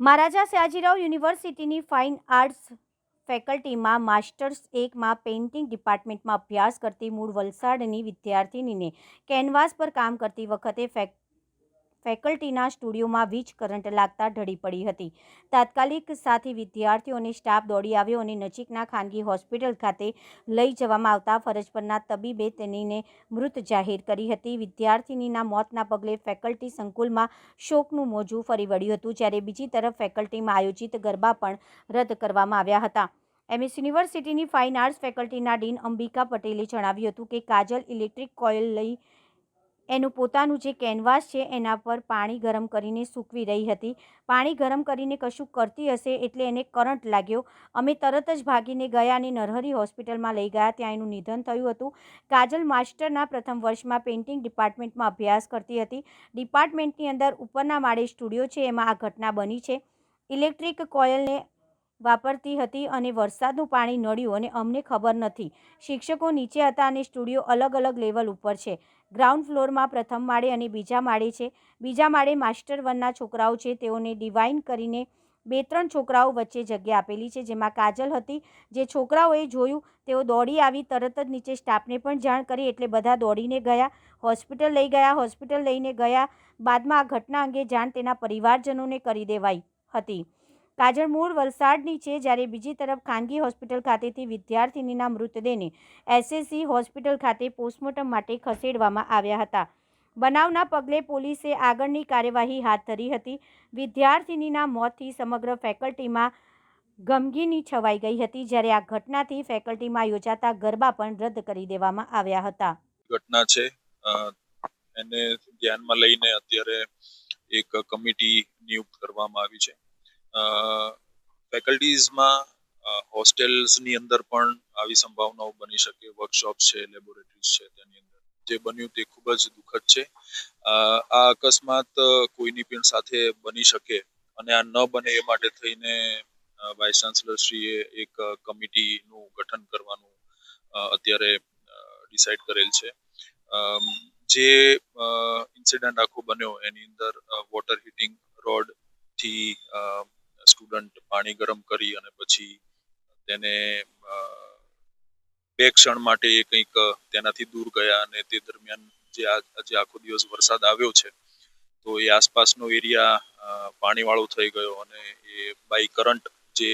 મહારાજા સયાજીરાવ યુનિવર્સિટીની fine arts ફેકલ્ટીમાં masters 1માં painting ડિપાર્ટમેન્ટમાં અભ્યાસ કરતી મૂળ વલસાડની વિદ્યાર્થિનીને કેનવાસ પર કામ કરતી વખતે ફેકલ્ટીના સ્ટુડિયોમાં વીજ કરંટ લાગતા ઢળી પડી હતી. તાત્કાલિક સાથી વિદ્યાર્થીઓ અને સ્ટાફ દોડી આવ્યો અને નજીકના ખાનગી હોસ્પિટલ ખાતે લઈ જવામાં આવતા ફરજ પરના તબીબે તેણીને મૃત જાહેર કરી હતી. વિદ્યાર્થિનીના મોતના પગલે ફેકલ્ટી સંકુલમાં શોકનું મોજું ફરી વળ્યું હતું, જ્યારે બીજી તરફ ફેકલ્ટીમાં આયોજિત ગરબા પણ રદ કરવામાં આવ્યા હતા. એમએસ યુનિવર્સિટીની ફાઇન આર્ટ્સ ફેકલ્ટીના ડીન અંબિકા પટેલે જણાવ્યું હતું કે કાજલ ઇલેક્ટ્રિક કોઇલ લઈ એનું પોતાનું જે કેનવાસ છે એના પર પાણી ગરમ કરીને સૂકવી રહી હતી. પાણી ગરમ કરીને કશું કરતી હશે એટલે એને કરંટ લાગ્યો. અમે તરત જ ભાગીને ગયા અને નરહરી હોસ્પિટલમાં લઈ ગયા. ત્યાં એનું નિધન થયું હતું. કાજલ માસ્ટરના પ્રથમ વર્ષમાં પેઇન્ટિંગ ડિપાર્ટમેન્ટમાં અભ્યાસ કરતી હતી. ડિપાર્ટમેન્ટની અંદર ઉપરના માળે સ્ટુડિયો છે, એમાં આ ઘટના બની છે. ઇલેક્ટ્રિક કોઇલને વાપરતી હતી અને વરસાદનું પાણી નડ્યું અને અમને ખબર નથી. શિક્ષકો નીચે હતા અને સ્ટુડિયો અલગ અલગ લેવલ ઉપર છે. ગ્રાઉન્ડ ફ્લોરમાં પ્રથમ માળે અને બીજા માળે છે. બીજા માળે માસ્ટર 1ના છોકરાઓ છે. તેઓને ડિવાઈન કરીને 2-3 છોકરાઓ વચ્ચે જગ્યા આપેલી છે, જેમાં કાજલ હતી. જે છોકરાઓએ જોયું તેઓ દોડી આવી તરત જ નીચે સ્ટાફને પણ જાણ કરી એટલે બધા દોડીને ગયા, હોસ્પિટલ લઈ ગયા. હોસ્પિટલ લઈને ગયા બાદમાં આ ઘટના અંગે જાણ તેના પરિવારજનોને કરી દેવાઈ હતી. કાજલ મૂળ વલસાડની છે, જ્યારે બીજી તરફ ખાનગી હોસ્પિટલ ખાતેથી વિદ્યાર્થિનીના મૃતદેહને એસએસસી હોસ્પિટલ ખાતે પોસ્ટમોર્ટમ માટે ખસેડવામાં આવ્યા હતા. બનાવના પગલે પોલીસે આગળની કાર્યવાહી હાથ ધરી હતી. વિદ્યાર્થિનીના મોતથી સમગ્ર ફેકલ્ટીમાં ગમગીની છવાઈ ગઈ હતી, જ્યારે આ ઘટનાથી ફેકલ્ટીમાં યોજાતા ગરબા પણ રદ કરી દેવામાં આવ્યા હતા. ઘટના છે એને ધ્યાનમાં લઈને અત્યારે એક કમિટી નિયુક્ત કરવામાં આવી છે. ફેકલ્ટીઝમાં હોસ્ટેલ્સની અંદર પણ આવી સંભાવનાઓ બની શકે. વર્કશોપ છે, લેબોરેટરીઝ છે, તેની અંદર જે બન્યું તે ખૂબ જ દુઃખદ છે. આ અકસ્માત કોઈની પણ સાથે બની શકે અને આ ન બને એ માટે થઈને વાઇસ ચાન્સલર શ્રીએ એક કમિટીનું ગઠન કરવાનું અત્યારે ડિસાઇડ કરેલ છે. જે ઇન્સિડન્ટ આખો બન્યો એની અંદર વોટર હીટિંગ રોડ થી સ્ટુડન્ટ પાણી ગરમ કરી અને પછી તેને 2 ક્ષણ માટે એ કંઈક તેનાથી દૂર ગયા અને તે દરમિયાન જે આખો દિવસ વરસાદ આવ્યો છે તો એ આસપાસનો એરિયા પાણીવાળો થઈ ગયો અને એ બાય કરંટ જે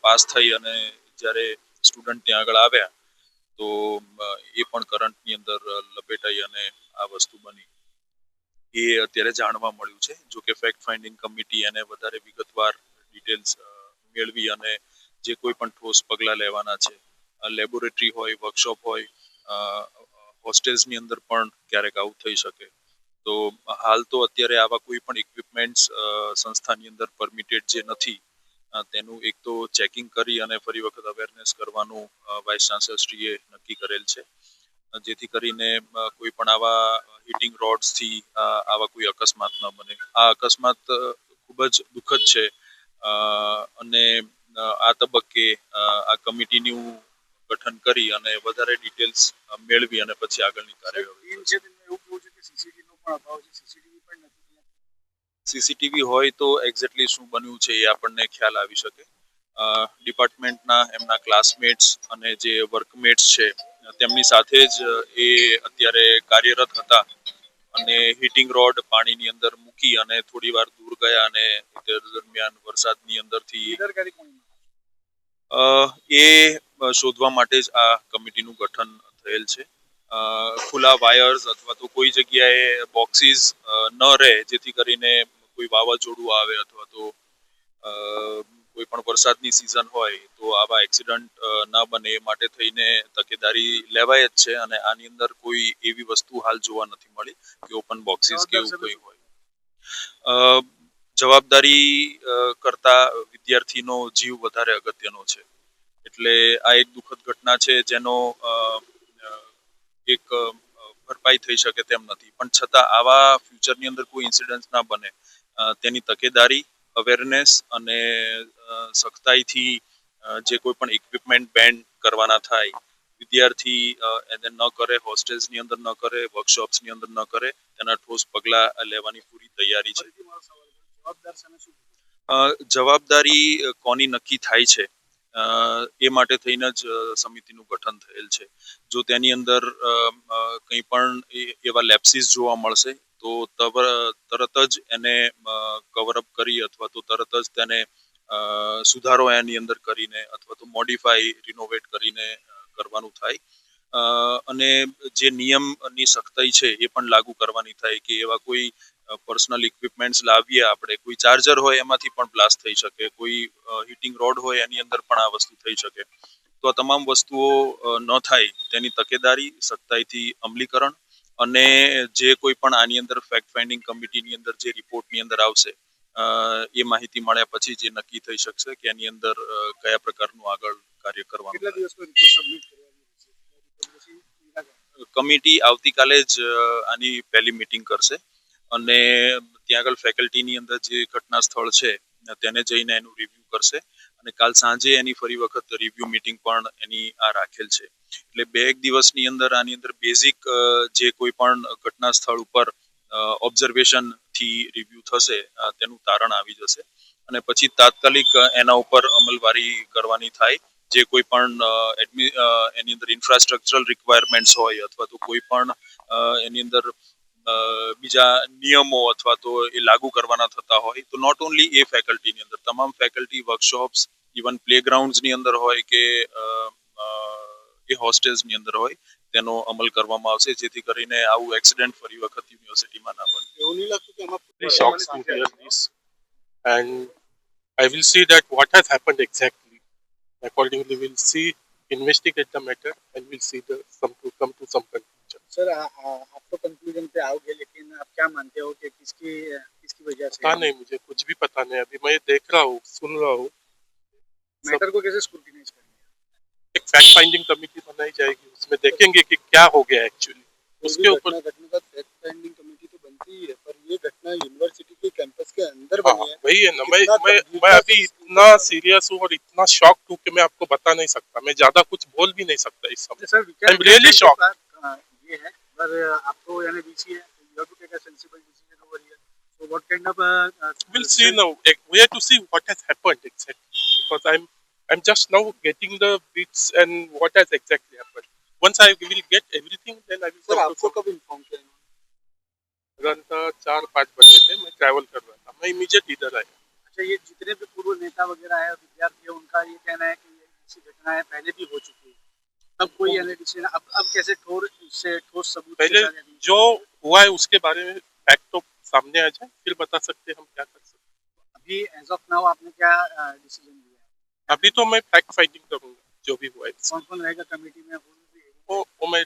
પાસ થઈ અને જ્યારે સ્ટુડન્ટ ત્યાં આગળ આવ્યા તો એ પણ કરંટની અંદર લપેટાઈ અને આ વસ્તુ બની એ અત્યારે જાણવા મળ્યું છે. જો કે ફેક્ટ ફાઇન્ડિંગ કમિટી એને વધારે વિગતવાર ડિટેલ્સ મેળવી અને જે કોઈ પણ ઠોસ પગલાં લેવાના છે. લેબોરેટરી હોય, વર્કશોપ હોય, હોસ્ટેલ્સની અંદર પણ ક્યારેક આવું થઈ શકે. તો હાલ તો અત્યારે આવા કોઈ પણ ઇક્વિપમેન્ટ્સ સંસ્થાની અંદર પરમિટેડ જે નથી તેનું એક તો ચેકિંગ કરી અને ફરી વખત અવેરનેસ કરવાનું વાઇસ ચાન્સલરશ્રીએ નક્કી કરેલ છે, જેથી કરીને કોઈ પણ આવા હીટિંગ રોડ્સથી આવા કોઈ અકસ્માત ન બને. આ અકસ્માત ખૂબ જ દુઃખદ છે અને આ તબક્કે આ કમિટીનું ગઠન કરી અને વધારે ડિટેલ્સ મેળવી અને પછી આગળની કાર્યવાહી. સીસીટીવી હોય તો એક્ઝેક્ટલી શું બન્યું છે એ આપણને ખ્યાલ આવી શકે. ડિપાર્ટમેન્ટના એમના ક્લાસમેટ્સ અને જે વર્કમેટ્સ છે તેમની સાથે જ એ અત્યારે કાર્યરત હતા અને હીટિંગ રોડ પાણીની અંદર મૂકી અને થોડી વાર દૂર ગયા અને દરમિયાન વરસાદની અંદરથી એ શોધવા માટે જ આ કમિટીનું ગઠન થયેલ છે. ખુલ્લા વાયર્સ અથવા તો કોઈ જગ્યાએ બોક્સીસ ન રહે જેથી કરીને કોઈ વાવાઝોડું આવે અથવા તો કોઈ પણ વરસાદની સિઝન હોય તો આવા એક્સિડન્ટ ન બને એ માટે થઈને તકેદારી લેવાય જ છે અને આની અંદર કોઈ એવી વસ્તુ હાલ જોવા નથી મળી કે ઓપન બોક્સીસ કે એવું કંઈ હોય. જવાબદારી કરતા વિદ્યાર્થીનો જીવ વધારે અગત્યનો છે. એટલે આ એક દુઃખદ ઘટના છે જેનો એક ભરપાઈ થઈ શકે તેમ નથી, પણ છતાં આવા ફ્યુચરની અંદર કોઈ ઇન્સિડન્ટ ના બને તેની તકેદારી, અવેરનેસ અને સખ્તાઈથી જે કોઈ પણ ઇક્વિપમેન્ટ બેન્ડ કરવાના થાય, વિદ્યાર્થી એને ન કરે, હોસ્ટેલ્સની અંદર ન કરે, વર્કશોપ્સની અંદર ન કરે, તેના ઠોસ પગલાં લેવાની પૂરી તૈયારી છે. જવાબદારી કોની નક્કી થાય છે એ માટે થઈને જ સમિતિનું ગઠન થયેલ છે. જો તેની અંદર કંઈ પણ એવા લેપ્સીસ જોવા મળશે તો તરત જ એને કવર અપ કરી અથવા તો તરત જ તેને સુધારો એની અંદર કરીને અથવા તો મોડિફાઈ રિનોવેટ કરીને કરવાનું થાય. અને જે નિયમની સખ્તાઈ છે એ પણ લાગુ કરવાની થાય કે એવા કોઈ પર્સનલ ઇક્વિપમેન્ટ્સ લાવીએ આપણે, કોઈ ચાર્જર હોય એમાંથી પણ બ્લાસ્ટ થઈ શકે, કોઈ હીટિંગ રોડ હોય એની અંદર પણ આ વસ્તુ થઈ શકે. તો આ તમામ વસ્તુઓ ન થાય તેની તકેદારી, સખ્તાઈથી અમલીકરણ અને જે કોઈ પણ આની અંદર ફેક્ટ ફાઇન્ડિંગ કમિટીની અંદર જે રિપોર્ટની અંદર આવશે એ માહિતી મળ્યા પછી જે નક્કી થઈ શકશે કે એની અંદર કયા પ્રકારનું આગળ કાર્ય કરવાનું. કેટલા દિવસમાં રિપોર્ટ સબમિટ કરવાની છે? કમિટી આવતીકાલે જ આની પહેલી મીટિંગ કરશે અને ત્યાં આગળ ફેકલ્ટીની અંદર જે ઘટના સ્થળ છે તેને જઈને એનું રિવ્યુ કરશે અને કાલ સાંજે એની ફરી વખત રિવ્યુ મીટિંગ પણ એની આ રાખેલ છે. એટલે 2-1 દિવસની અંદર આની અંદર બેઝિક જે કોઈ પણ ઘટના સ્થળ ઉપર ઓબ્ઝર્વેશન થી રિવ્યુ થશે તેનું તારણ આવી જશે અને પછી તાત્કાલિક એના ઉપર અમલવારી કરવાની થાય. જે કોઈ પણ એની અંદર ઇન્ફ્રાસ્ટ્રક્ચરલ રિક્વાયરમેન્ટ્સ હોય અથવા તો કોઈ પણ એની અંદર બીજા નિયમો અથવા તો એ લાગુ કરવાના થતા હોય તો નોટ ઓનલી એ ફેકલ્ટીની અંદર તમામ ફેકલ્ટી વર્કશોપ્સ ઇવન પ્લેગ્રાઉન્ડ્સની અંદર હોય કે એ હોસ્ટેલ્સની અંદર હોય તેનો અમલ કરવામાં આવશે જેથી કરીને આવું એક્સિડન્ટ ફરી વખત યુનિવર્સિટીમાં ના બને. એવું નહીં લાગતું કે આમાં Very shocked to hear this, and I will see that what has happened exactly. Accordingly, we'll see, investigate the matter, and we'll see come to some conclusion. Sir आप तो कंक्लूजन पे आओगे लेकिन आप क्या मानते हो कि किसकी किसकी वजह से? पता नहीं, मुझे कुछ भी पता नहीं. अभी मैं देख रहा हूँ, सुन रहा हूँ. मैटर को कैसे स्क्रूटिनाइज करेंगे? एक फैक्ट फाइंडिंग कमेटी बनाई जाएगी, उसमें देखेंगे कि क्या हो गया एक्चुअली. उसके ऊपर घटना का फैक्ट फाइंडिंग कमेटी तो बनती ही है, पर ये घटना यूनिवर्सिटी के कैंपस के अंदर हाँ, बनी है. वही है ना. कितना मैं गंभीरता अभी से इतना सीरियस हूँ और इतना शॉक हूँ कि मैं आपको बता नहीं सकता. मैं ज्यादा कुछ बोल भी नहीं सकता इस समय. Sir I'm really shocked. ये है, पर आपको यानी बीसी है, you have to take a sensible decision over here. So what kind of We'll see now. We have to see what has happened exactly, because I'm just now getting the bits and what has exactly happened. Once I will get everything, then I will. Sir come to आपको कब inform किया? तुरंत 4-5 बजे थे, मैं travel कर रहा था, मैं इमीडिएट इधर आया. अच्छा, ये जितने भी पूर्व नेता वगैरह है, विद्यार्थी है, उनका ये कहना है कि ये ऐसी घटनाएं पहले भी हो चुकी है. तब कोई यानी डिसीजन अब कैसे ठोस सबूत पहले के साथ यानी- जो हुआ है उसके बारे में फैक्ट तो सामने आ जाए, फिर बता सकते हैं हम क्या कर सकते अभी एज ऑफ नाउ आपने क्या डिसीजन लिया है? हैं. अभी तो मैं फैक्ट फाइंडिंग करूंगा जो भी हुआ है. कौन कौन रहेगा कमेटी में? वो मैं